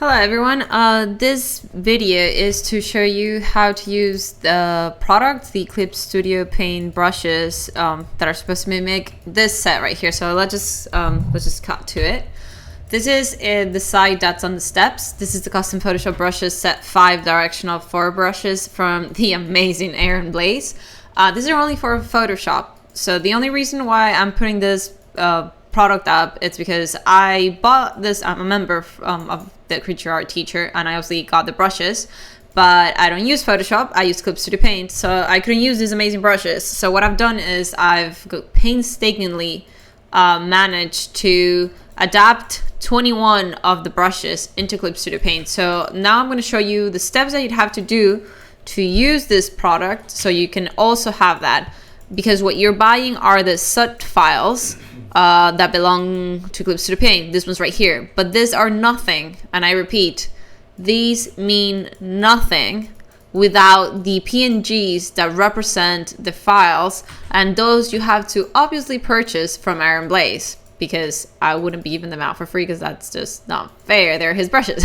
Hello everyone, this video is to show you how to use the product, the Clip Studio Paint brushes that are supposed to make this set right here. So let's just cut to it. This is the side that's on the steps. This is the custom Photoshop brushes set 5 directional 4 brushes from the amazing Blaise. These are only for Photoshop. So the only reason why I'm putting this product up, it's because I bought this. I'm a member of the Creature Art Teacher, and I obviously got the brushes, but I don't use Photoshop. I use Clip Studio Paint, so I couldn't use these amazing brushes. So what I've done is I've painstakingly managed to adapt 21 of the brushes into Clip Studio Paint. So now I'm going to show you the steps that you'd have to do to use this product, so you can also have that, because what you're buying are the SUT files that belong to Clip Studio Paint. This one's right here, but these are nothing, and I repeat, these mean nothing without the PNGs that represent the files, and those you have to obviously purchase from Blaise, because I wouldn't be giving them out for free, because that's just not fair. They're his brushes.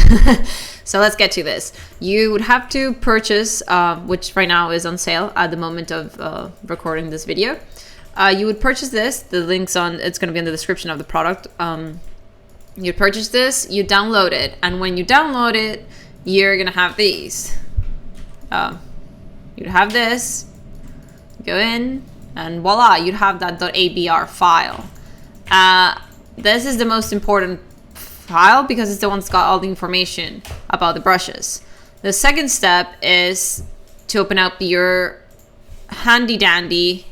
So let's get to this. You would have to purchase, which right now is on sale at the moment of recording this video. You would purchase this. The link's it's going to be in the description of the product. You purchase this, you download it, and when you download it, you're going to have these. You'd have this, go in, and voila, you'd have that .abr file. This is the most important file because it's the one that's got all the information about the brushes. The second step is to open up your handy dandy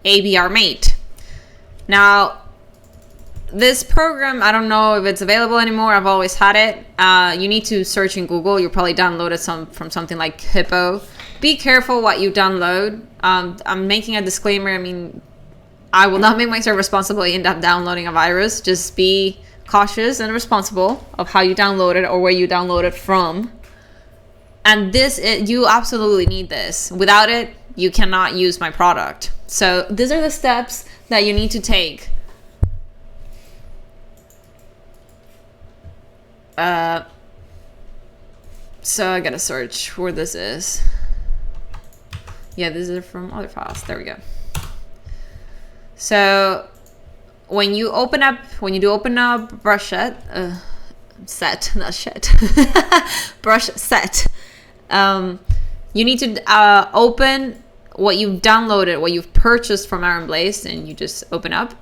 abrMate. Now, this program, I don't know if it's available anymore. I've always had it. You need to search in Google. You'll probably download it from something like Hippo. Be careful what you download. I'm making a disclaimer. I mean, I will not make myself responsible if you end up downloading a virus. Just be cautious and responsible of how you download it or where you download it from. And you absolutely need this. Without it, you cannot use my product. So these are the steps that you need to take. So I gotta search where this is. Yeah, these are from other files. There we go. So when you do open up brush set, not shed, brush set, you need to open what you've downloaded, what you've purchased from Blaise, and you just open up,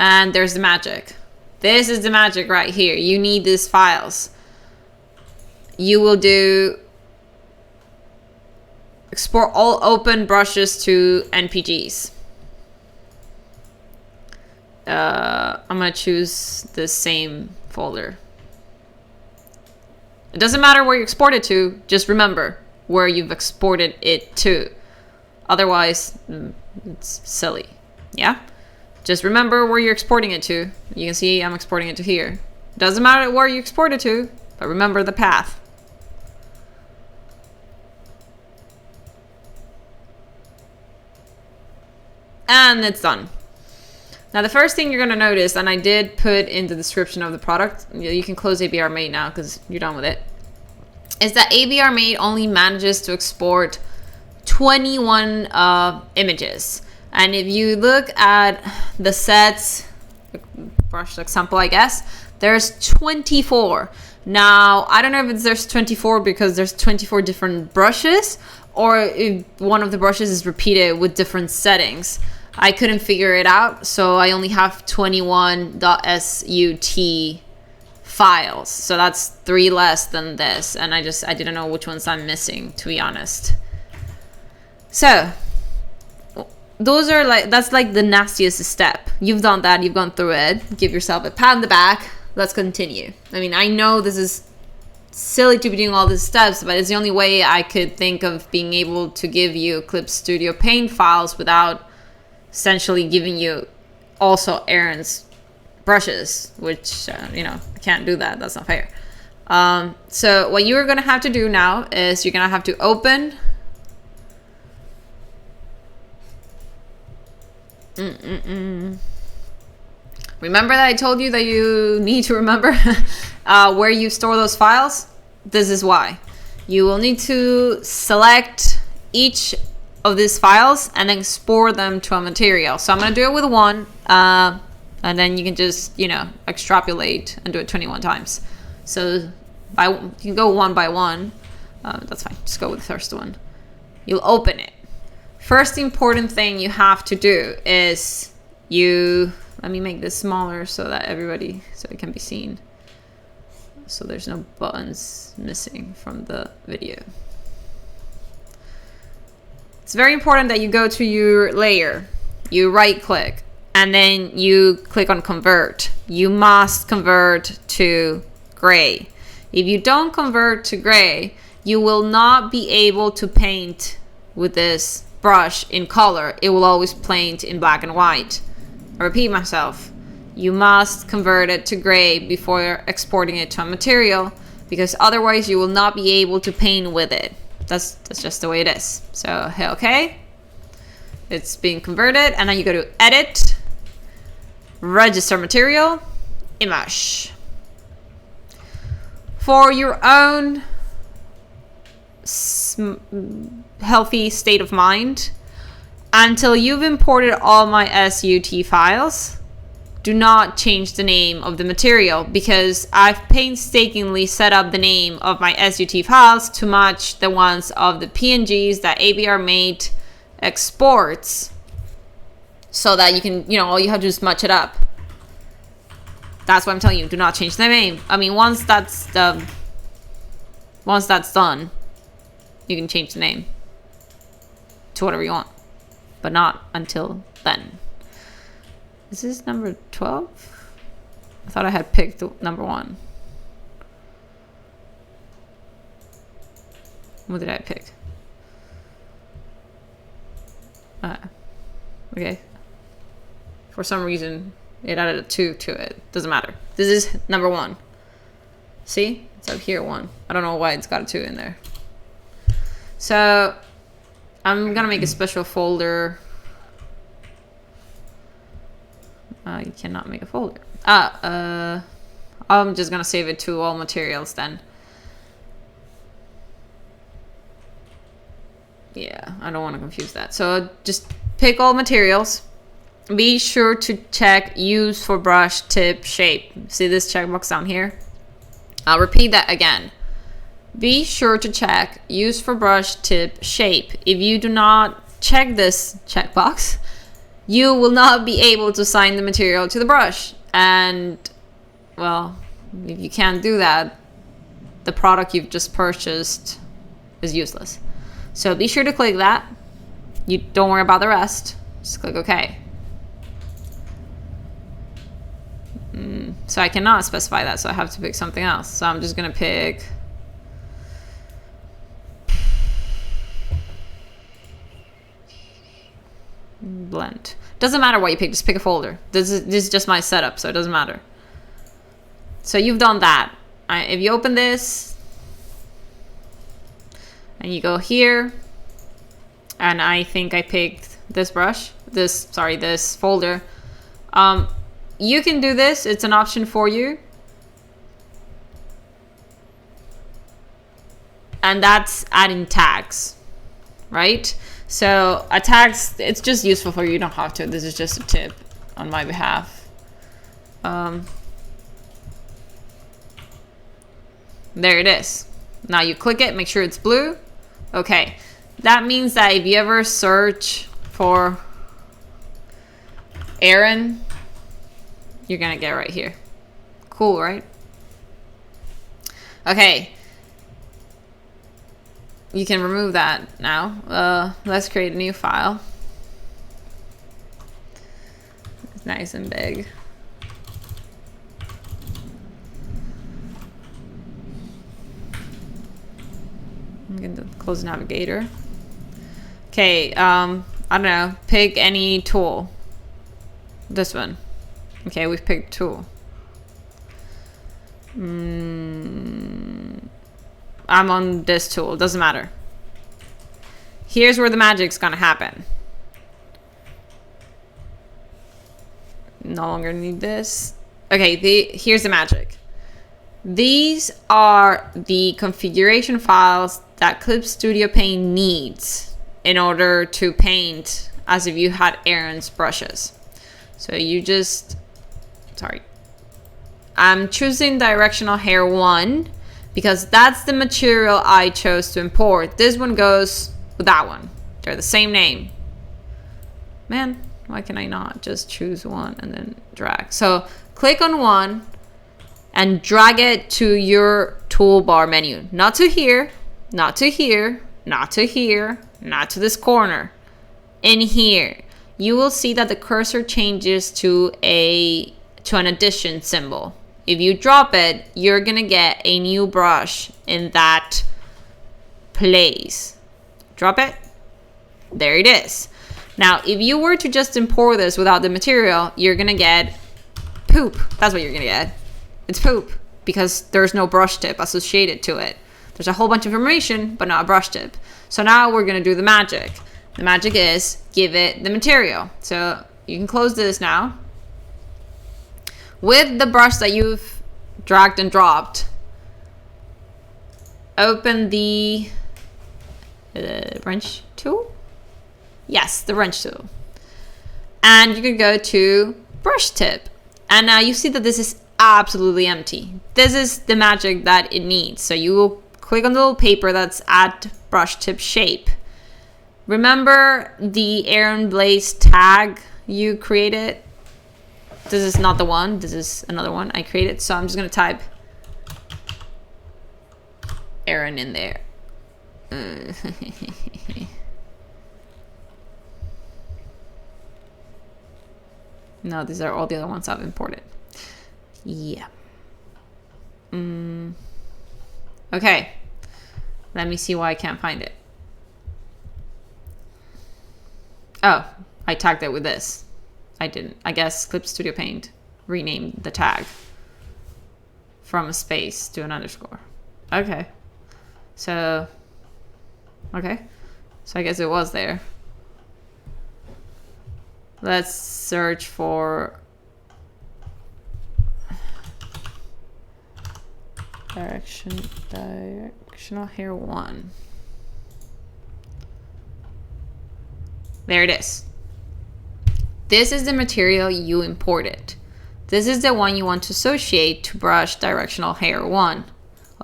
and there's the magic. This is the magic right here. You need these files. You will do export all open brushes to NPGs. I'm gonna choose the same folder. It doesn't matter where you export it to, just remember where you've exported it to. Otherwise, it's silly. Yeah? Just remember where you're exporting it to. You can see I'm exporting it to here. Doesn't matter where you export it to, but remember the path. And it's done. Now, the first thing you're going to notice, and I did put in the description of the product, you can close abrMate now because you're done with it, is that abrMate only manages to export 21 images. And if you look at the sets, brush example, I guess, there's 24. Now, I don't know if there's 24 because there's 24 different brushes, or if one of the brushes is repeated with different settings. I couldn't figure it out, so I only have 21.sut files. So that's 3 less than this, and I didn't know which ones I'm missing, to be honest. So those are that's like the nastiest step. You've done that, you've gone through it. Give yourself a pat on the back. Let's continue. I mean, I know this is silly to be doing all these steps, but it's the only way I could think of being able to give you Clip Studio Paint files without essentially giving you also Aaron's brushes, which, I can't do that. That's not fair. So what you're going to have to do now is you're going to have to open Remember that I told you that you need to remember where you store those files? This is why. You will need to select each of these files and export them to a material. So I'm going to do it with one, and then you can just, you know, extrapolate and do it 21 times. So you can go one by one. That's fine. Just go with the first one. You'll open it. First important thing you have to do is let me make this smaller so it can be seen. So there's no buttons missing from the video. It's very important that you go to your layer, you right click, and then you click on convert. You must convert to gray. If you don't convert to gray, you will not be able to paint with this brush in color. It will always paint in black and white. I repeat myself. You must convert it to gray before exporting it to a material, because otherwise you will not be able to paint with it. That's just the way it is. So hit OK. It's being converted, and then you go to Edit, Register Material, Image. For your own healthy state of mind, until you've imported all my SUT files, do not change the name of the material, because I've painstakingly set up the name of my SUT files to match the ones of the PNGs that abrMate exports, so that you can, you know, all you have to do is match it up. That's why I'm telling you, do not change the name. I mean, once that's done, you can change the name to whatever you want, but not until then. Is this number 12? I thought I had picked number 1. What did I pick? Okay. For some reason, it added a 2 to it. Doesn't matter. This is number 1. See? It's up here 1. I don't know why it's got a 2 in there. So I'm gonna make a special folder. You cannot make a folder. I'm just gonna save it to all materials then. Yeah, I don't want to confuse that. So just pick all materials. Be sure to check use for brush tip shape. See this checkbox down here? I'll repeat that again. Be sure to check use for brush tip shape. If you do not check this checkbox, you will not be able to assign the material to the brush. And, well, if you can't do that, the product you've just purchased is useless. So be sure to click that. You don't worry about the rest. Just click OK. So I cannot specify that, so I have to pick something else. So I'm just going to pick... blend. Doesn't matter what you pick, just pick a folder. This is just my setup, so it doesn't matter. So you've done that. If you open this and you go here, and I think I picked this brush, this folder. You can do this, it's an option for you. And that's adding tags, right? So a tags, it's just useful for you. You don't have to. This is just a tip on my behalf. There it is. Now you click it, make sure it's blue. Okay. That means that if you ever search for Aaron, you're gonna get right here. Cool, right? Okay. You can remove that now. Let's create a new file. It's nice and big. I'm going to close Navigator. Okay, I don't know. Pick any tool. This one. Okay, we've picked tool. I'm on this tool, it doesn't matter. Here's where the magic's gonna happen. No longer need this. Okay, here's the magic. These are the configuration files that Clip Studio Paint needs in order to paint as if you had Aaron's brushes. So you just, sorry. I'm choosing Directional Hair 1 because that's the material I chose to import. This one goes with that one. They're the same name. Man, why can I not just choose one and then drag? So click on one and drag it to your toolbar menu. Not to here, not to here, not to here, not to this corner. In here, you will see that the cursor changes to an addition symbol. If you drop it, you're gonna get a new brush in that place. Drop it. There it is. Now, if you were to just import this without the material, you're gonna get poop. That's what you're gonna get. It's poop because there's no brush tip associated to it. There's a whole bunch of information, but not a brush tip. So now we're gonna do the magic. The magic is give it the material. So you can close this now. With the brush that you've dragged and dropped, open the wrench tool. Yes, the wrench tool. And you can go to brush tip. And now you see that this is absolutely empty. This is the magic that it needs. So you will click on the little paper that's at brush tip shape. Remember the Aaron Blaise tag you created? This is not the one. This is another one I created. So I'm just going to type Aaron in there. No, these are all the other ones I've imported. Yeah. Okay. Let me see why I can't find it. Oh, I tagged it with this. I didn't. I guess Clip Studio Paint renamed the tag from a space to an underscore. Okay. So, okay. So I guess it was there. Let's search for Directional Hair 1. There it is. This is the material you imported. This is the one you want to associate to brush Directional Hair 1. All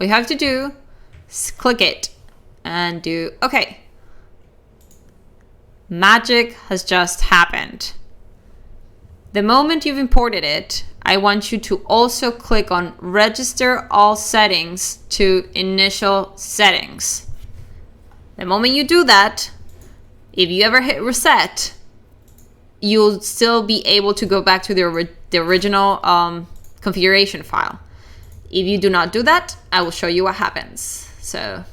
you have to do is click it and do OK. Magic has just happened. The moment you've imported it, I want you to also click on Register All Settings to Initial Settings. The moment you do that, if you ever hit reset, you'll still be able to go back to the original configuration file. If you do not do that, I will show you what happens. So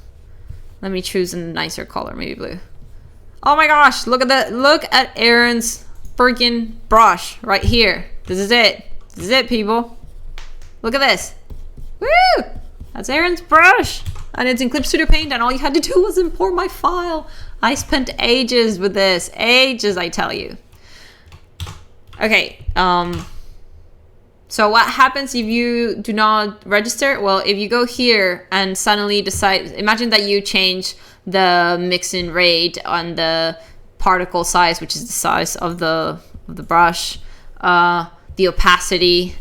let me choose a nicer color, maybe blue. Oh my gosh, look at Aaron's freaking brush right here. This is it. This is it, people. Look at this. Woo! That's Aaron's brush. And it's in Clip Studio Paint, and all you had to do was import my file. I spent ages with this. Ages, I tell you. Okay, so what happens if you do not register? Well, if you go here and suddenly decide, imagine that you change the mixing rate on the particle size, which is the size of the brush, the opacity,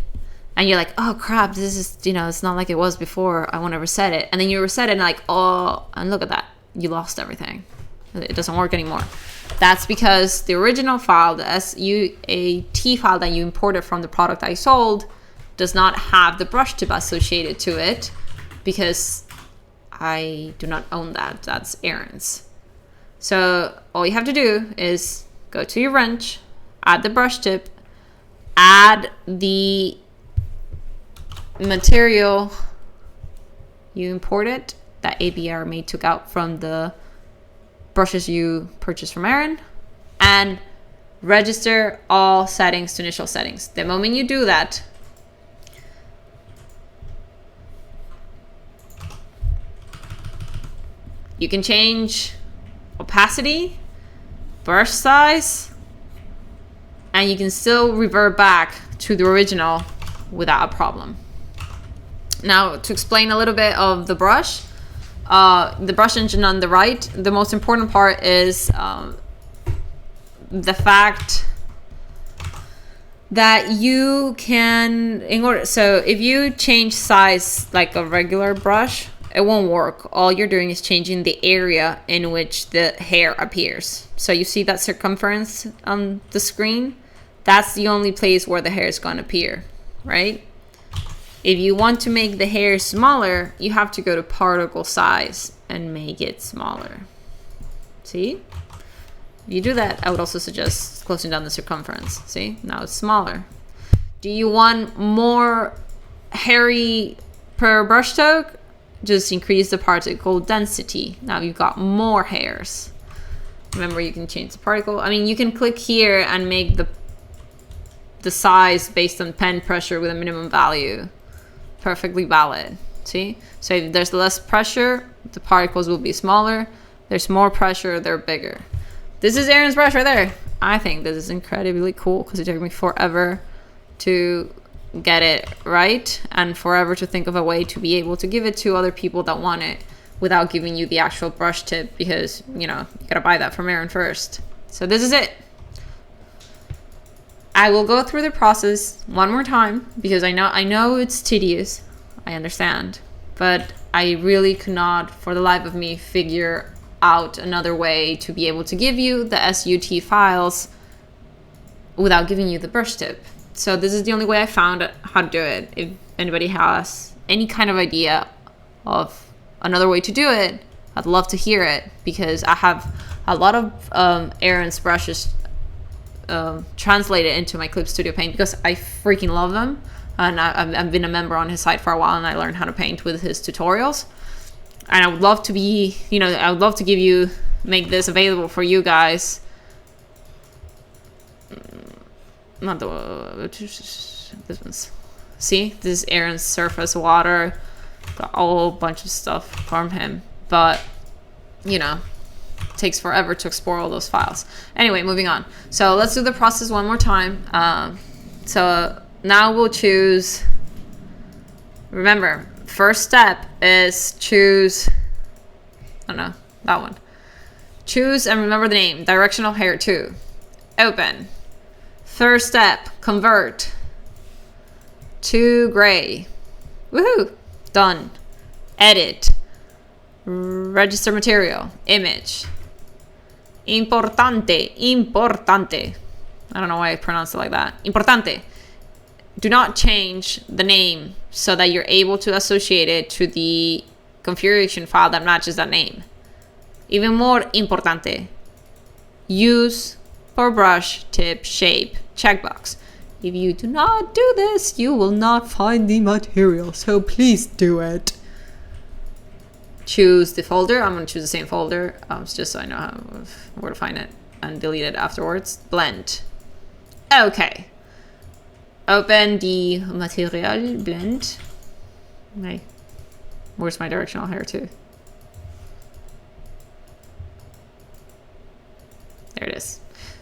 and you're like, oh crap, this is, it's not like it was before. I want to reset it. And then you reset it and like, oh, and look at that. You lost everything. It doesn't work anymore. That's because the original file, the SUAT file that you imported from the product I sold, does not have the brush tip associated to it because I do not own that. That's Aaron's. So all you have to do is go to your wrench, add the brush tip, add the material you imported that abrMate took out from the brushes you purchased from Aaron, and register all settings to initial settings. The moment you do that, you can change opacity, brush size, and you can still revert back to the original without a problem. Now, to explain a little bit of the brush engine on the right, the most important part is the fact that you can, so if you change size like a regular brush, it won't work. All you're doing is changing the area in which the hair appears. So you see that circumference on the screen? That's the only place where the hair is going to appear, right? If you want to make the hair smaller, you have to go to particle size and make it smaller. See? If you do that, I would also suggest closing down the circumference. See? Now it's smaller. Do you want more hairy per brush stroke? Just increase the particle density. Now you've got more hairs. Remember, you can change the particle. I mean, you can click here and make the size based on pen pressure with a minimum value. Perfectly valid. See? So if there's less pressure, the particles will be smaller. There's more pressure, they're bigger. This is Aaron's brush right there. I think this is incredibly cool because it took me forever to get it right and forever to think of a way to be able to give it to other people that want it without giving you the actual brush tip, because, you know, you gotta buy that from Aaron first. So this is it. I will go through the process one more time because I know it's tedious. I understand. But I really could not, for the life of me, figure out another way to be able to give you the SUT files without giving you the brush tip. So this is the only way I found how to do it. If anybody has any kind of idea of another way to do it, I'd love to hear it, because I have a lot of Aaron's brushes translated into my Clip Studio Paint because I freaking love them, and I've been a member on his site for a while, and I learned how to paint with his tutorials. And I would love to be, you know, I would love to make this available for you guys. Not the this one's. See, this is Aaron's surface water. Got a whole bunch of stuff from him, but you know, it takes forever to explore all those files. Anyway, moving on. So let's do the process one more time. So now we'll choose. Remember, first step is choose. Oh no, that one. Choose and remember the name. Directional Hair 2. Open. First step, convert to gray. Woohoo! Done. Edit. Register material. Image. Importante. Importante. I don't know why I pronounced it like that. Importante. Do not change the name so that you're able to associate it to the configuration file that matches that name. Even more importante. Use for brush tip shape checkbox. If you do not do this, you will not find the material, so please do it. Choose the folder. I'm going to choose the same folder, just so I know where to find it and delete it afterwards. Blend. Okay. Open the material, blend. Okay. Where's my directional hair too? There it is.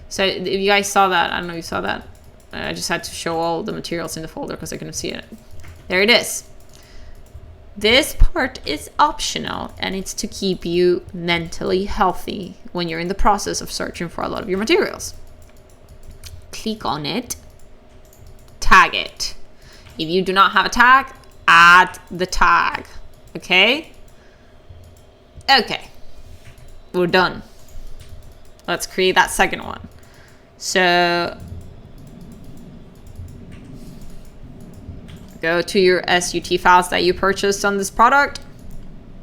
So if you guys saw that, I don't know if you saw that. I just had to show all the materials in the folder because I couldn't see it. There it is. This part is optional, and it's to keep you mentally healthy when you're in the process of searching for a lot of your materials. Click on it. Tag it. If you do not have a tag, add the tag. Okay? Okay. We're done. Let's create that second one. So go to your SUT files that you purchased on this product.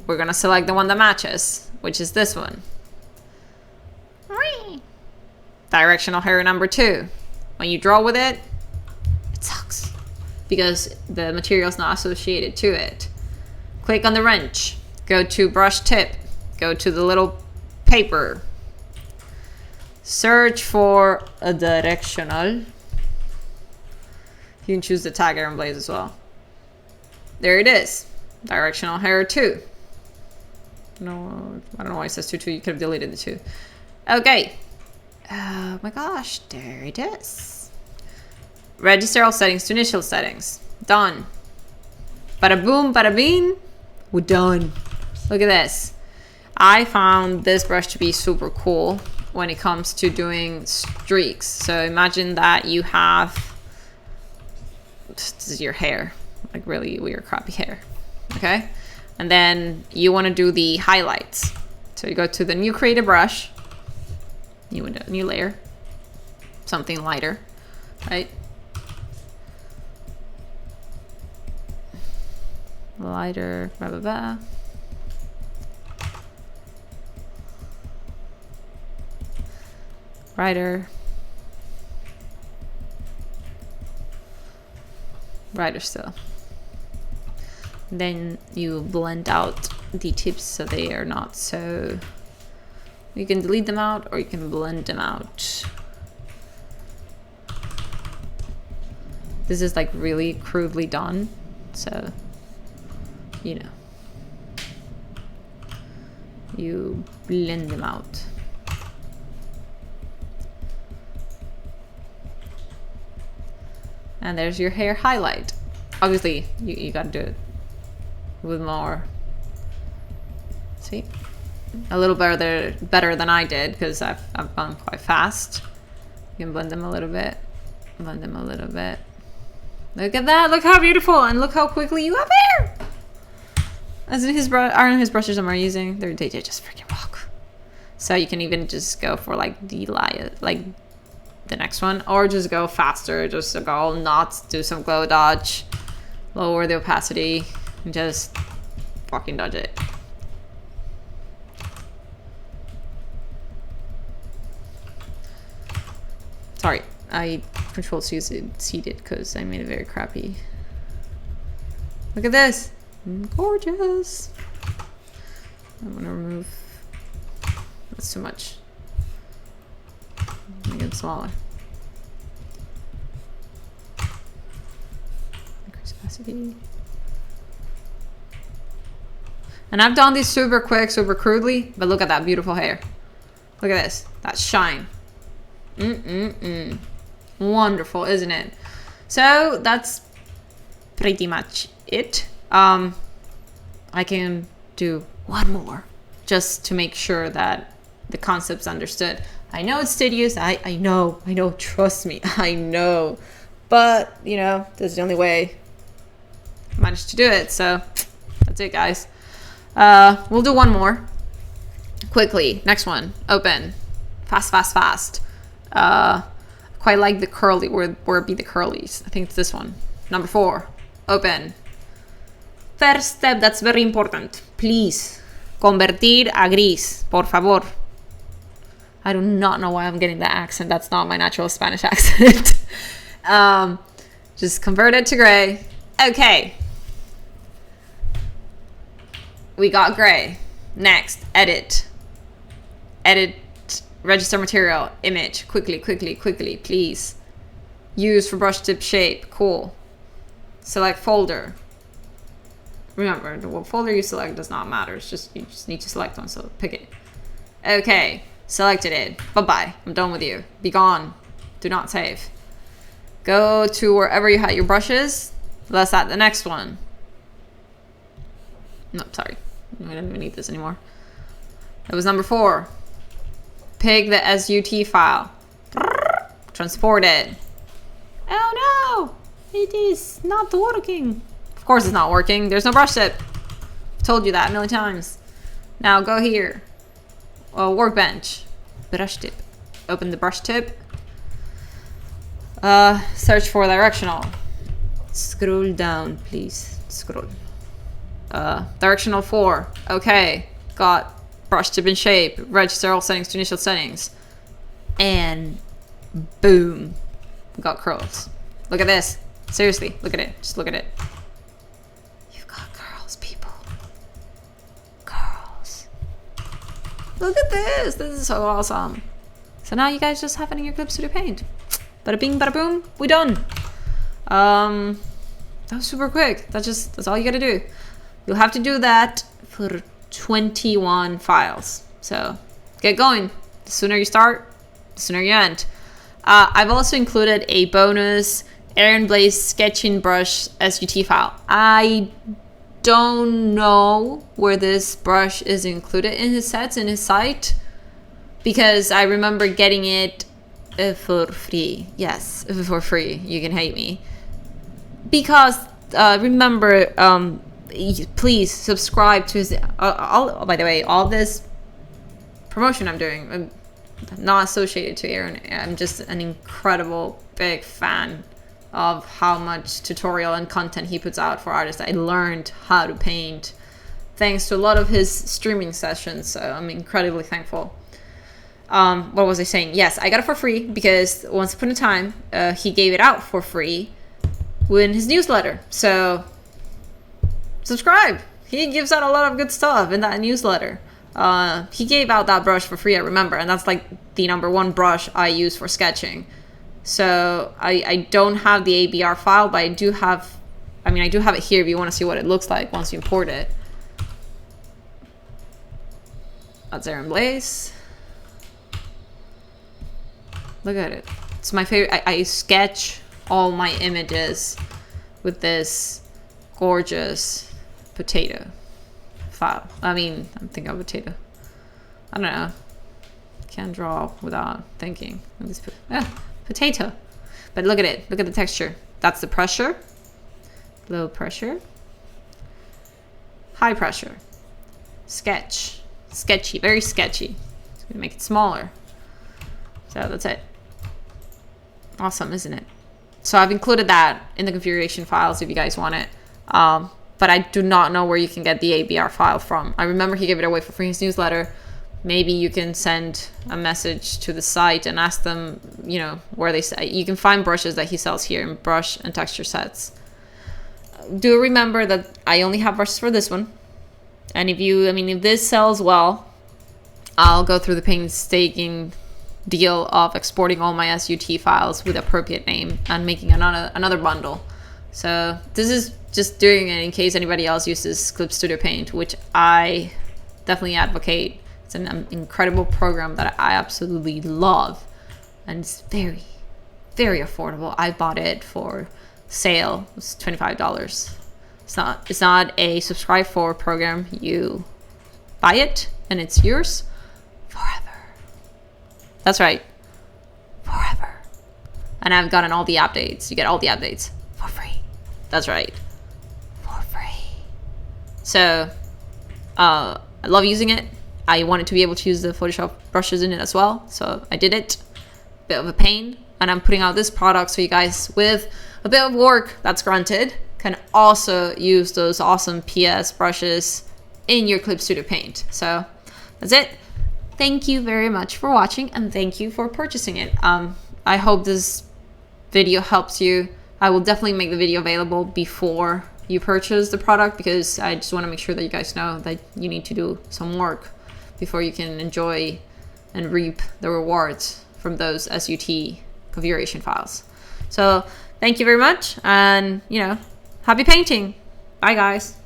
We're going to select the one that matches, which is this one. Directional hair number 2. When you draw with it, it sucks because the material is not associated to it. Click on the wrench. Go to brush tip. Go to the little paper. Search for a directional. You can choose the tag Aaron Blaise as well. There it is. Directional hair 2. No, I don't know why it says 2. You could have deleted the 2. Okay. Oh my gosh, there it is. Register all settings to initial settings. Done. Bada boom, bada bing. We're done. Look at this. I found this brush to be super cool when it comes to doing streaks. So imagine that you have, this is your hair, like really weird crappy hair, okay? And then you want to do the highlights. So you go to the new create a brush, new window, new layer, something lighter, right? Lighter, blah, blah, blah. Brighter. Brighter still. Then you blend out the tips so they are not so... You can delete them out or you can blend them out. This is like really crudely done, so you know. You blend them out. And there's your hair highlight. Obviously, you gotta do it with more. See? A little better than I did, because I've gone quite fast. You can blend them a little bit. Blend them a little bit. Look at that! Look how beautiful! And look how quickly you have hair! As in his brushes I'm using, they just freaking rock. So you can even just go for like the next one, or just go faster, just go all nuts, do some glow dodge, lower the opacity, and just fucking dodge it. Sorry, I control C-seated because I made it very crappy. Look at this, gorgeous. I'm gonna remove, that's too much. Make it smaller. Increase opacity. And I've done this super quick, super crudely, but look at that beautiful hair. Look at this, that shine. Wonderful, isn't it? So that's pretty much it. I can do one more just to make sure that the concept's understood. I know it's tedious. I know, trust me, I know. But, you know, that's the only way I managed to do it. So that's it, guys. We'll do one more. Quickly. Next one. Open. Fast, fast, fast. Quite like the curly, where it be the curlies. I think it's this one. Number 4. Open. First step, that's very important. Please. Convertir a gris. Por favor. I do not know why I'm getting that accent. That's not my natural Spanish accent. Just convert it to gray. Okay. We got gray. Next, edit. Edit, register material, image. Quickly, quickly, quickly, please. Use for brush tip shape. Cool. Select folder. Remember, what folder you select does not matter. It's just, you just need to select one, so pick it. Okay. Selected it. Bye-bye. I'm done with you. Be gone. Do not save. Go to wherever you had your brushes. Let's add the next one. No, sorry. I don't even need this anymore. That was number 4. Pick the SUT file. Transport it. Oh no! It is not working. Of course it's not working. There's no brush tip. I've told you that a million times. Now go here. Workbench, brush tip. Open the brush tip. Search for directional. Scroll down, please. Scroll. Directional 4. Okay, got brush tip and shape. Register all settings to initial settings. And boom, got curls. Look at this. Seriously, look at it. Just look at it. You've got curls, people. Curls. Look at this. This is so awesome. So now you guys just have it in your Clip Studio Paint. Bada bing, bada boom. We done. That was super quick. That's all you gotta do. You'll have to do that for 21 files. So get going. The sooner you start, the sooner you end. I've also included a bonus Blaise sketching brush SUT file. I don't know where this brush is included in his sets in his site, because I remember getting it for free. Yes, for free. You can hate me. Because remember, please subscribe to his. By the way, all this promotion I'm doing, I'm not associated to Aaron. I'm just an incredible big fan of how much tutorial and content he puts out for artists. I learned how to paint thanks to a lot of his streaming sessions, so I'm incredibly thankful. What was I saying? Yes, I got it for free because once upon a time, he gave it out for free in his newsletter. So subscribe. He gives out a lot of good stuff in that newsletter. He gave out that brush for free, I remember, and that's like the #1 brush I use for sketching. So I don't have the ABR file, but I do have it here if you want to see what it looks like once you import it. That's abrMate. Look at it. It's my favorite. I sketch all my images with this gorgeous potato file. I'm thinking of potato. I don't know. Can't draw without thinking. Potato. But look at it. Look at the texture. That's the pressure. Low pressure. High pressure. Sketch. Sketchy. Very sketchy. Just gonna make it smaller. So that's it. Awesome, isn't it? So I've included that in the configuration files if you guys want it. But I do not know where you can get the ABR file from. I remember he gave it away for free in his newsletter. Maybe you can send a message to the site and ask them, where they say. You can find brushes that he sells here in brush and texture sets. Do remember that I only have brushes for this one. And if this sells well, I'll go through the painstaking deal of exporting all my SUT files with appropriate name and making another bundle. So this is just doing it in case anybody else uses Clip Studio Paint, which I definitely advocate. It's an incredible program that I absolutely love, and it's very, very affordable. I bought it for sale. It was $25. It's not a subscribe for program. You buy it and it's yours forever. That's right, forever. And I've gotten all the updates. You get all the updates for free. That's right, for free. So I love using it. I wanted to be able to use the Photoshop brushes in it as well, so I did it. Bit of a pain, and I'm putting out this product so you guys, with a bit of work that's granted, can also use those awesome PS brushes in your Clip Studio Paint. So that's it. Thank you very much for watching, and thank you for purchasing it. I hope this video helps you. I will definitely make the video available before you purchase the product, because I just want to make sure that you guys know that you need to do some work before you can enjoy and reap the rewards from those SUT configuration files. So thank you very much, and happy painting. Bye guys.